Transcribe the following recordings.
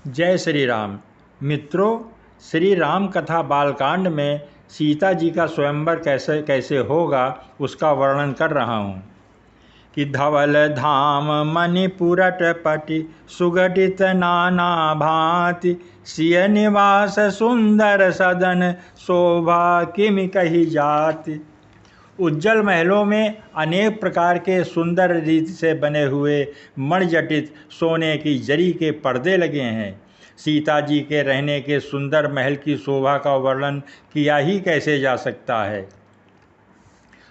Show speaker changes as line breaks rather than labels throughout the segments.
जय श्री राम। मित्रों, श्री राम कथा बालकांड में सीता जी का स्वयंवर कैसे कैसे होगा उसका वर्णन कर रहा हूँ कि धवल धाम मणिपुरट पटि सुगठित नाना भांति सिय निवास सुंदर सदन शोभा किमि कही जाति। उज्जवल महलों में अनेक प्रकार के सुंदर रीति से बने हुए मणिजटित सोने की जरी के पर्दे लगे हैं। सीता जी के रहने के सुंदर महल की शोभा का वर्णन किया ही कैसे जा सकता है।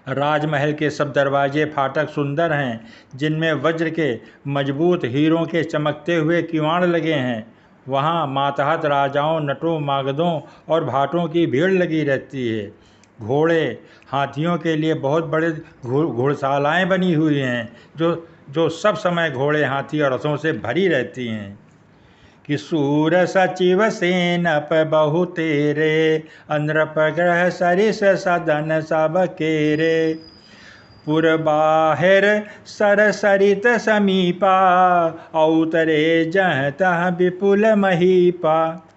राजमहल के सब दरवाजे फाटक सुंदर हैं, जिनमें वज्र के मजबूत हीरों के चमकते हुए किवाड़ लगे हैं। वहाँ मातहत राजाओं, नटों, मागधों और भाटों की भीड़ लगी रहती है। घोड़े, हाथियों के लिए बहुत बड़े घुड़शालाएँ बनी हुई हैं, जो सब समय घोड़े, हाथी और रथों से भरी रहती हैं। कि सूर सचिव सेनप बहु तेरे, अंद्रप ग्रह सरिस सदन सब केरे। पुर बाहिर सर सरित समीपा, औतरे जह तह विपुल महीपा।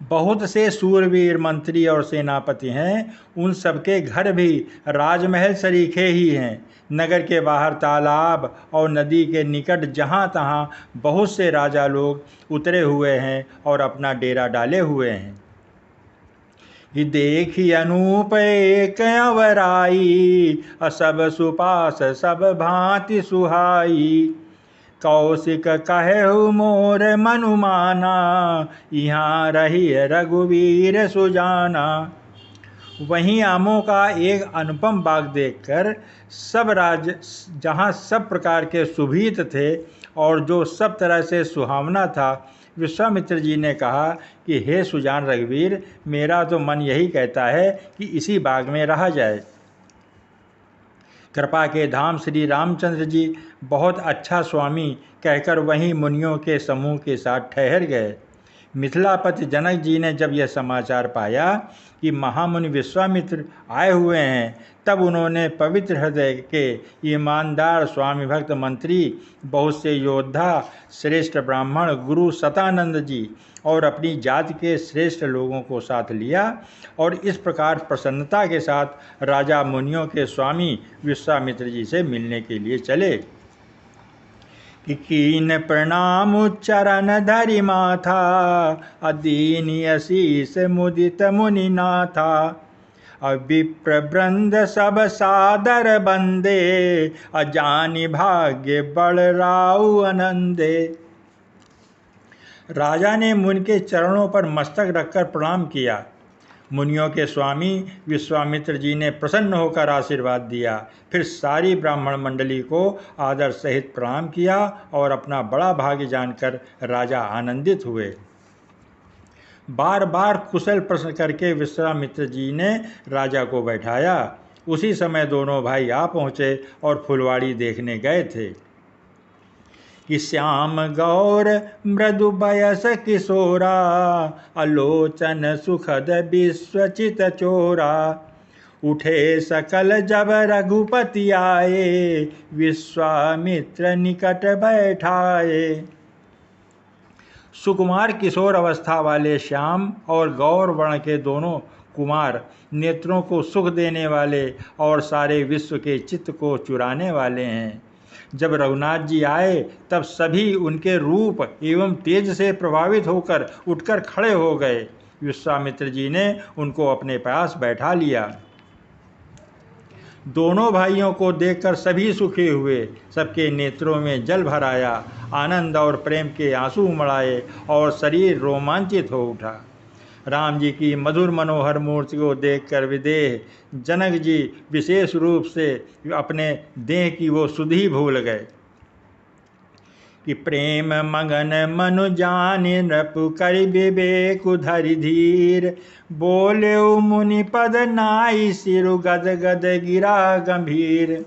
बहुत से सूरवीर मंत्री और सेनापति हैं, उन सबके घर भी राजमहल सरीखे ही हैं। नगर के बाहर तालाब और नदी के निकट जहाँ तहाँ बहुत से राजा लोग उतरे हुए हैं और अपना डेरा डाले हुए हैं। कि देखी अनूप एक अवराई, सब सुपास सब भांति सुहाई। कौशिक कहेहु मोर मनुमाना, यहाँ रही रघुवीर सुजाना। वहीं आमों का एक अनुपम बाग देखकर जहाँ सब प्रकार के सुभीत थे और जो सब तरह से सुहावना था, विश्वामित्र जी ने कहा कि हे सुजान रघुवीर, मेरा तो मन यही कहता है कि इसी बाग में रहा जाए। कृपा के धाम श्री रामचंद्र जी बहुत अच्छा स्वामी कहकर वहीं मुनियों के समूह के साथ ठहर गए। मिथिलापति जनक जी ने जब यह समाचार पाया कि महामुनि विश्वामित्र आए हुए हैं, तब उन्होंने पवित्र हृदय के ईमानदार स्वामी भक्त मंत्री, बहुत से योद्धा, श्रेष्ठ ब्राह्मण, गुरु सतानंद जी और अपनी जाति के श्रेष्ठ लोगों को साथ लिया और इस प्रकार प्रसन्नता के साथ राजा मुनियों के स्वामी विश्वामित्र जी से मिलने के लिए चले। कि कीन प्रणाम चरण धरि माथा, अदीन अशीष मुदित मुनि नाथा। विप्र वृंद सब सादर बंदे, अजानि भाग्य बड़ राउ आनंदे। राजा ने मुनि के चरणों पर मस्तक रखकर प्रणाम किया। मुनियों के स्वामी विश्वामित्र जी ने प्रसन्न होकर आशीर्वाद दिया। फिर सारी ब्राह्मण मंडली को आदर सहित प्रणाम किया और अपना बड़ा भाग्य जानकर राजा आनंदित हुए। बार बार कुशल प्रश्न करके विश्वामित्र जी ने राजा को बैठाया। उसी समय दोनों भाई आ पहुँचे और फुलवाड़ी देखने गए थे। कि श्याम गौर मृदु बयस किशोरा, अलोचन सुखद विश्वचित चोरा। उठे सकल जब रघुपति आए, विश्वामित्र निकट बैठाए। सुकुमार किशोर अवस्था वाले श्याम और गौर वर्ण के दोनों कुमार, नेत्रों को सुख देने वाले और सारे विश्व के चित्त को चुराने वाले हैं। जब रघुनाथ जी आए तब सभी उनके रूप एवं तेज से प्रभावित होकर उठकर खड़े हो गए। विश्वामित्र जी ने उनको अपने पास बैठा लिया। दोनों भाइयों को देखकर सभी सुखी हुए। सबके नेत्रों में जल भर आया, आनंद और प्रेम के आंसू उमड़ाए और शरीर रोमांचित हो उठा। राम जी की मधुर मनोहर मूर्ति को देखकर विदेह जनक जी विशेष रूप से अपने देह की वो सुधि भूल गए। कि प्रेम मगन मनु जानि नृपु करि विवेक धरि धीर, बोले मुनि पद नाई सिरु गद गद गिरा गंभीर।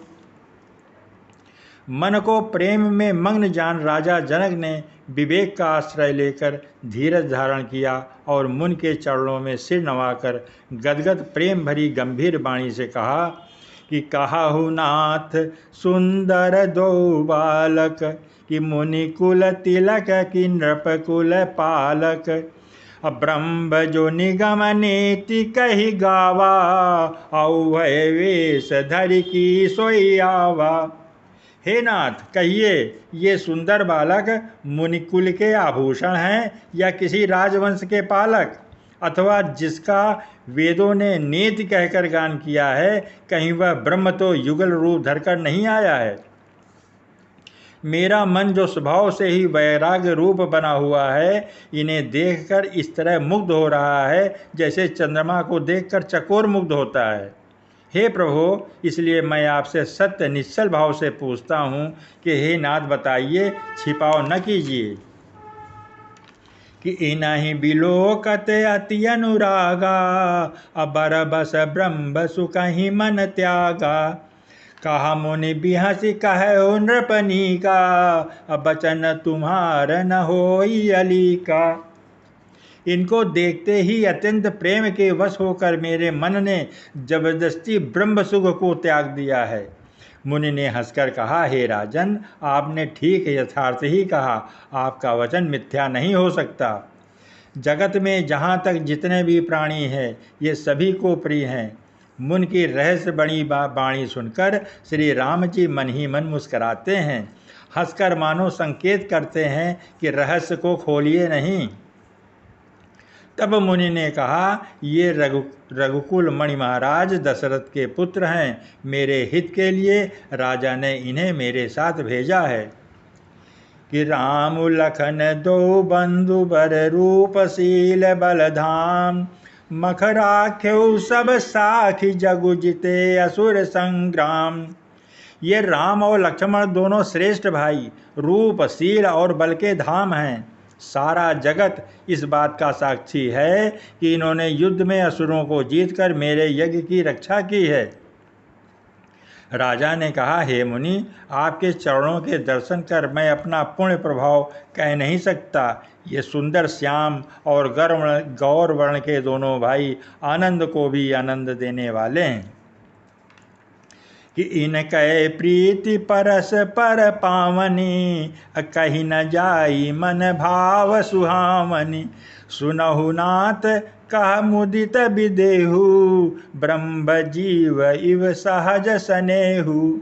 मन को प्रेम में मग्न जान राजा जनक ने विवेक का आश्रय लेकर धीरज धारण किया और मुनि के चरणों में सिर नवाकर गदगद प्रेम भरी गंभीर वाणी से कहा कि कहाहु नाथ सुंदर दो बालक, कि मुनि कुल तिलक की नृप कुल पालक, ब्रह्म जो निगम नीति कही गावा, औभय वेश धरि की सोई आवा। हे नाथ, कहिए ये सुंदर बालक मुनिकुल के आभूषण हैं या किसी राजवंश के पालक, अथवा जिसका वेदों ने नीति कहकर गान किया है, कहीं वह ब्रह्म तो युगल रूप धरकर नहीं आया है। मेरा मन जो स्वभाव से ही वैराग्य रूप बना हुआ है, इन्हें देखकर इस तरह मुग्ध हो रहा है जैसे चंद्रमा को देखकर चकोर मुग्ध होता है। हे प्रभु, इसलिए मैं आपसे सत्य निश्चल भाव से पूछता हूँ कि हे नाथ बताइए, छिपाव न कीजिए कि इनहि बिलोकत अति अनुरागा, अबर बस ब्रह्म सुकहि मन त्यागा। कहा मुनि बिहसि कहो नृपनी का, बचन तुम्हार न होई अली का। इनको देखते ही अत्यंत प्रेम के वश होकर मेरे मन ने जबरदस्ती ब्रह्म सुख को त्याग दिया है। मुनि ने हंसकर कहा, हे राजन, आपने ठीक यथार्थ ही कहा, आपका वचन मिथ्या नहीं हो सकता। जगत में जहाँ तक जितने भी प्राणी हैं, ये सभी को प्रिय हैं। मुनि की रहस्य बड़ी वाणी सुनकर श्री राम जी मन ही मन मुस्कराते हैं, हंसकर मानो संकेत करते हैं कि रहस्य को खोलिए नहीं। तब मुनि ने कहा, ये रघुकुल मणि महाराज दशरथ के पुत्र हैं। मेरे हित के लिए राजा ने इन्हें मेरे साथ भेजा है कि राम लखन दो बंधु बर रूपशील बलधाम, मखराख्यो सब साखी जगु जिते असुर संग्राम। ये राम और लक्ष्मण दोनों श्रेष्ठ भाई, रूप, शील और बल के धाम हैं। सारा जगत इस बात का साक्षी है कि इन्होंने युद्ध में असुरों को जीतकर मेरे यज्ञ की रक्षा की है। राजा ने कहा, हे मुनि, आपके चरणों के दर्शन कर मैं अपना पुण्य प्रभाव कह नहीं सकता। ये सुंदर श्याम और गौर वर्ण के दोनों भाई आनंद को भी आनंद देने वाले हैं कि इनके प्रीति परस पर पावनी, कही न जाई मन भाव सुहावनी। सुनहु नाथ कह मुदित विदेहु, ब्रह्म जीव इव सहज सनेहु।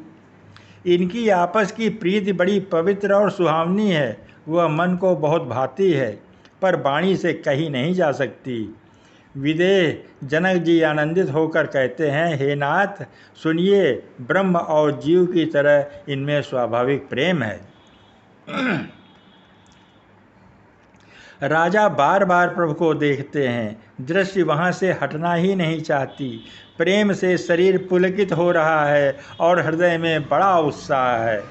इनकी आपस की प्रीति बड़ी पवित्र और सुहावनी है, वह मन को बहुत भाती है, पर वाणी से कही नहीं जा सकती। विदेह जनक जी आनंदित होकर कहते हैं, हे नाथ सुनिए, ब्रह्म और जीव की तरह इनमें स्वाभाविक प्रेम है। राजा बार बार प्रभु को देखते हैं, दृष्टि वहाँ से हटना ही नहीं चाहती। प्रेम से शरीर पुलकित हो रहा है और हृदय में बड़ा उत्साह है।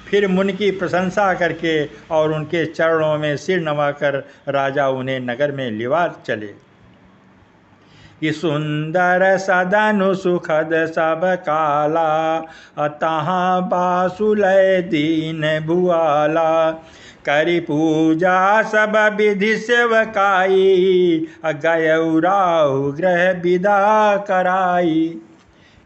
फिर मुनि की प्रशंसा करके और उनके चरणों में सिर नवाकर राजा उन्हें नगर में लिवा चले कि सुंदर सदनु सुखद सब काला, तहाँ बासुलय दीन भुआला। करी पूजा सब विधि सेवकाई, गयउ राहु ग्रह विदा कराई।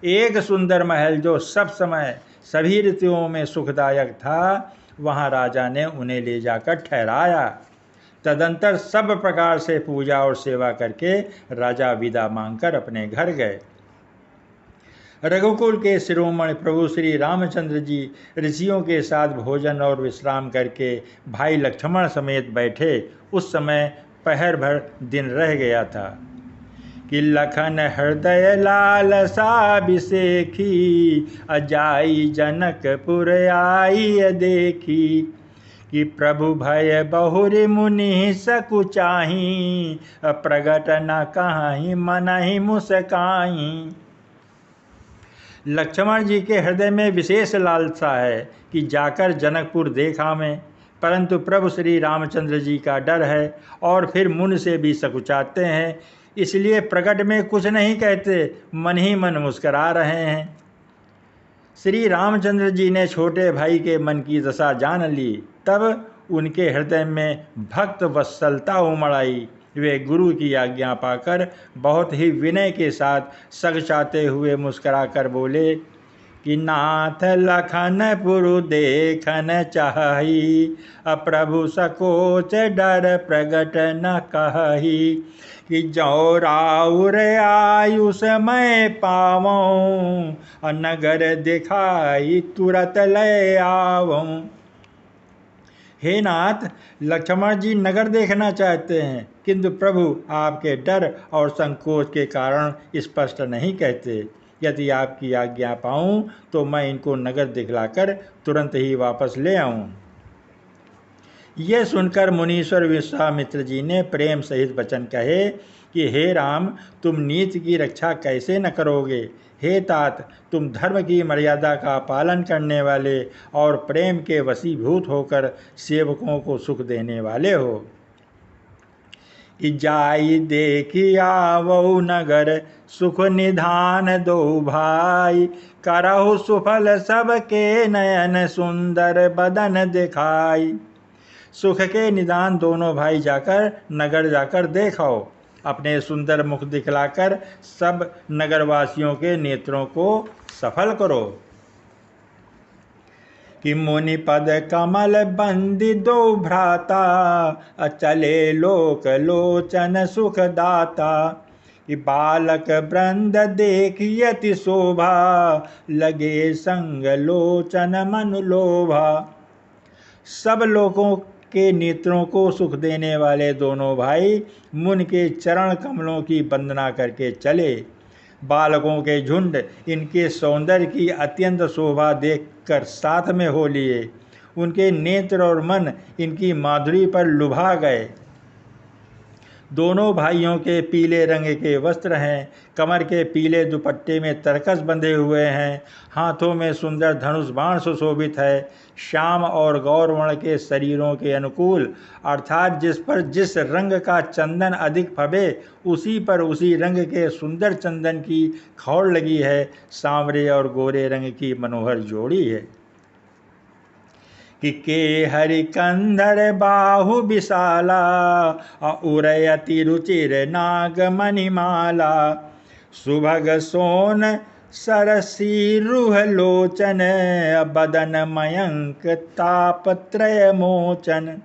एक सुंदर महल जो सब समय सभी ऋतुओं में सुखदायक था, वहाँ राजा ने उन्हें ले जाकर ठहराया। तदंतर सब प्रकार से पूजा और सेवा करके राजा विदा मांगकर अपने घर गए। रघुकुल के शिरोमणि प्रभु श्री रामचंद्र जी ऋषियों के साथ भोजन और विश्राम करके भाई लक्ष्मण समेत बैठे। उस समय पहर भर दिन रह गया था कि लखन हृदय लालसा बिसेखी, अजाई जनकपुर आई देखी। कि प्रभु भय बहुरी मुनि सकुचाही, प्रगट न कहीं मनहि मुस्काई। लक्ष्मण जी के हृदय में विशेष लालसा है कि जाकर जनकपुर देखा में, परंतु प्रभु श्री रामचंद्र जी का डर है और फिर मुन से भी सकुचाते हैं, इसलिए प्रकट में कुछ नहीं कहते, मन ही मन मुस्करा रहे हैं। श्री रामचंद्र जी ने छोटे भाई के मन की दशा जान ली, तब उनके हृदय में भक्त वत्सलता उमड़ आई। वे गुरु की आज्ञा पाकर बहुत ही विनय के साथ सकुचाते हुए मुस्करा कर बोले कि नाथ लखन पुरु देखन चाही, प्रभु सकोच डर प्रगट न कही। कि जो राउर आयुष मैं पावऊँ, नगर दिखाई तुरत ले आवऊँ। हे नाथ, लक्ष्मण जी नगर देखना चाहते हैं, किंतु प्रभु आपके डर और संकोच के कारण स्पष्ट नहीं कहते। यदि आपकी आज्ञा पाऊं तो मैं इनको नगर दिखलाकर तुरंत ही वापस ले आऊं। यह सुनकर मुनीश्वर विश्वामित्र जी ने प्रेम सहित वचन कहे कि हे राम, तुम नीति की रक्षा कैसे न करोगे। हे तात, तुम धर्म की मर्यादा का पालन करने वाले और प्रेम के वशीभूत होकर सेवकों को सुख देने वाले हो। कि जाई देखी आवो नगर, सुख निधान दो भाई, करहु सुफल सबके नयन, सुंदर बदन दिखाई। सुख के निदान दोनों भाई जाकर नगर जाकर देखो, अपने सुंदर मुख दिखलाकर सब नगरवासियों के नेत्रों को सफल करो। कि मुनि पद कमल बंदी दो भ्राता, चले लोक लोचन सुख दाता। कि बालक वृंद देखियति शोभा, लगे संग लोचन मन लोभा। सब लोगों के नेत्रों को सुख देने वाले दोनों भाई मुनि के चरण कमलों की वंदना करके चले। बालकों के झुंड इनके सौंदर्य की अत्यंत शोभा देखकर साथ में हो लिए। उनके नेत्र और मन इनकी माधुरी पर लुभा गए। दोनों भाइयों के पीले रंग के वस्त्र हैं, कमर के पीले दुपट्टे में तरकस बंधे हुए हैं, हाथों में सुंदर धनुष बाण सुशोभित है। श्याम और गौरवर्ण के शरीरों के अनुकूल, अर्थात जिस पर जिस रंग का चंदन अधिक फबे उसी पर उसी रंग के सुंदर चंदन की खौड़ लगी है। सांवरे और गोरे रंग की मनोहर जोड़ी है। कि के हरि कंधर बाहु विशाला, उरयति रुचिर नाग मणिमाला। सुभग सोन सरसी रुह लोचन, बदन मयंक तापत्रय मोचन।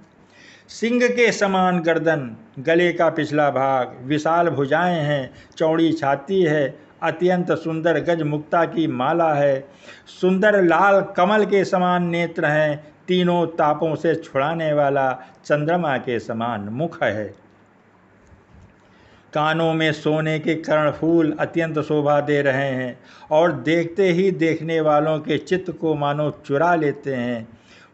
सिंह के समान गर्दन, गले का पिछला भाग, विशाल भुजाएं हैं, चौड़ी छाती है, अत्यंत सुंदर गज मुक्ता की माला है। सुंदर लाल कमल के समान नेत्र हैं, तीनों तापों से छुड़ाने वाला चंद्रमा के समान मुख है। कानों में सोने के कर्णफूल अत्यंत शोभा दे रहे हैं और देखते ही देखने वालों के चित्त को मानो चुरा लेते हैं।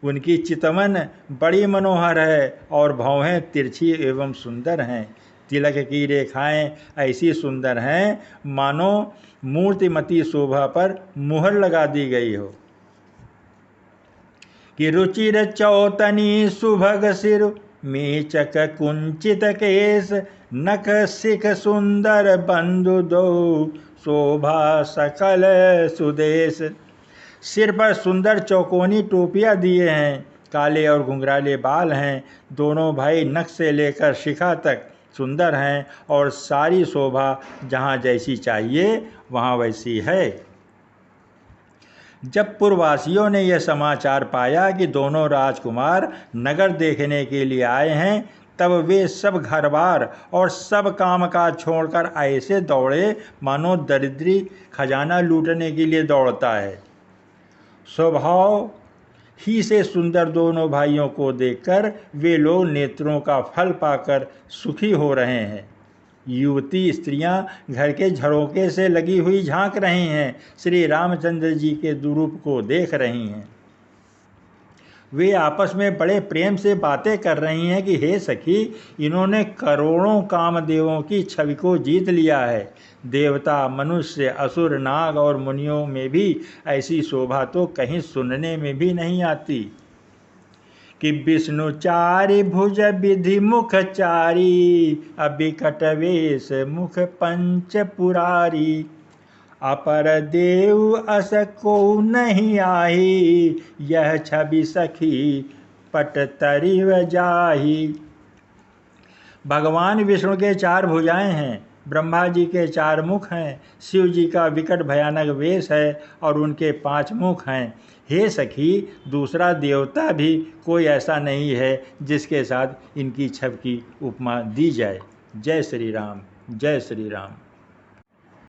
उनकी चितवन बड़ी मनोहर है और भौहें तिरछी एवं सुंदर हैं। तिलक की रेखाएं ऐसी सुंदर हैं मानो मूर्तिमती शोभा पर मुहर लगा दी गई हो। कि रुचिर चौतनी सुभग सिर, मेचक कुंचित केश, नख सिख सुंदर बंधु दो, शोभा सकल सुदेश। सिर पर सुंदर चौकोनी टोपियां दिए हैं, काले और घुंघराले बाल हैं। दोनों भाई नख से लेकर शिखा तक सुंदर हैं और सारी शोभा जहाँ जैसी चाहिए वहाँ वैसी है। जब पुरवासियों ने यह समाचार पाया कि दोनों राजकुमार नगर देखने के लिए आए हैं, तब वे सब घर-बार और सब काम-काज छोड़कर ऐसे दौड़े मानो दरिद्री खजाना लूटने के लिए दौड़ता है। स्वभाव ही से सुंदर दोनों भाइयों को देखकर वे लोग नेत्रों का फल पाकर सुखी हो रहे हैं। युवती स्त्रियां घर के झरोके से लगी हुई झांक रही हैं, श्री रामचंद्र जी के दुरूप को देख रही हैं। वे आपस में बड़े प्रेम से बातें कर रही हैं कि हे सखी, इन्होंने करोड़ों कामदेवों की छवि को जीत लिया है। देवता, मनुष्य, असुर, नाग और मुनियों में भी ऐसी शोभा तो कहीं सुनने में भी नहीं आती। कि विष्णु चारि भुज विधि मुख चारी, अबिकट वेश मुख पंच पुरारी। अपर देव अस को नहीं आही, यह छवि सखी पट तरिव जाही। भगवान विष्णु के चार भुजाएं हैं, ब्रह्मा जी के 4 मुख हैं, शिव जी का विकट भयानक वेश है और उनके 5 मुख हैं। हे सखी, दूसरा देवता भी कोई ऐसा नहीं है जिसके साथ इनकी छवि की उपमा दी जाए। जय श्री राम, जय श्री राम।